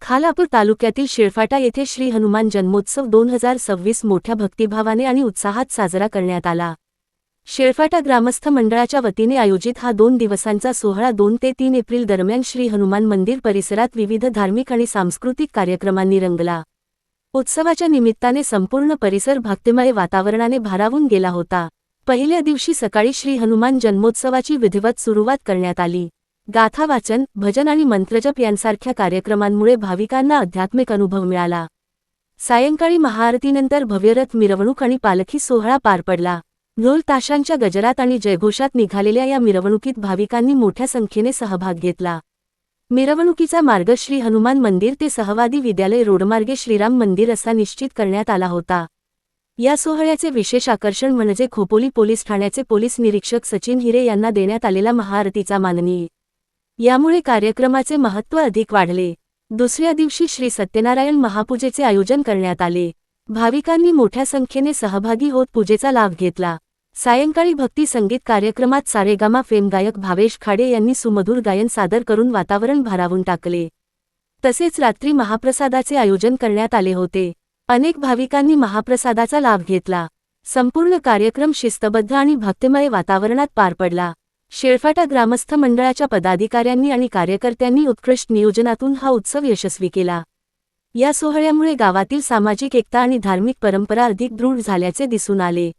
खालापूर तालुक्यातील शिळफाटा येथे श्री हनुमान जन्मोत्सव 2026 मोठ्या भक्तिभावाने आणि उत्साहात साजरा करण्यात आला। शिळफाटा ग्रामस्थ मंडळाच्या वतीने आयोजित हा 2 दिवसांचा सोहळा 2 ते 3 एप्रिल दरम्यान श्री हनुमान मंदिर परिसरात विविध धार्मिक आणि सांस्कृतिक कार्यक्रमांनी रंगला। उत्सवाच्या निमित्ताने संपूर्ण परिसर भक्तिमय वातावरणाने भारावून गेला होता। पहिल्या दिवशी सकाळी श्री हनुमान जन्मोत्सवाची विधिवत सुरुवात करण्यात आली। गाथा वाचन, भजन आणि मंत्रजप यांसारख्या कार्यक्रमांमुळे भाविकांना आध्यात्मिक अनुभव मिळाला। सायंकाळी महाआरतीनंतर भव्यरथ मिरवणूक आणि पालखी सोहळा पार पडला। ढोल ताशांच्या गजरात आणि जयघोषात निघालेल्या या मिरवणुकीत भाविकांनी मोठ्या संख्येने सहभाग घेतला। मिरवणुकीचा मार्ग श्री हनुमान मंदिर ते सहवादी विद्यालय रोडमार्गे श्रीराम मंदिर असा निश्चित करण्यात आला होता। या सोहळ्याचे विशेष आकर्षण म्हणजे खोपोली पोलीस ठाण्याचे पोलीस निरीक्षक सचिन हिरे यांना देण्यात आलेला महाआरतीचा माननीय। यामुळे कार्यक्रमाचे महत्त्व अधिक वाढले। दुसऱ्या दिवशी श्री सत्यनारायण महापूजेचे आयोजन करण्यात आले। भाविकांनी मोठ्या संख्येने सहभागी होत पूजेचा लाभ घेतला। सायंकाळी भक्ती संगीत कार्यक्रमात सारेगामा फेम गायक भावेश खाडे यांनी सुमधुर गायन सादर करून वातावरण भारावून टाकले। तसेच रात्री महाप्रसादाचे आयोजन करण्यात आले होते। अनेक भाविकांनी महाप्रसादाचा लाभ घेतला। संपूर्ण कार्यक्रम शिस्तबद्ध आणि भक्तिमय वातावरणात पार पडला। शिळफाटा ग्रामस्थ मंडळाच्या पदाधिकाऱ्यांनी आणि कार्यकर्त्यांनी उत्कृष्ट नियोजनातून हा उत्सव यशस्वी केला। या सोहळ्यामुळे गावातील सामाजिक एकता आणि धार्मिक परंपरा अधिक दृढ झाल्याचे दिसून आले।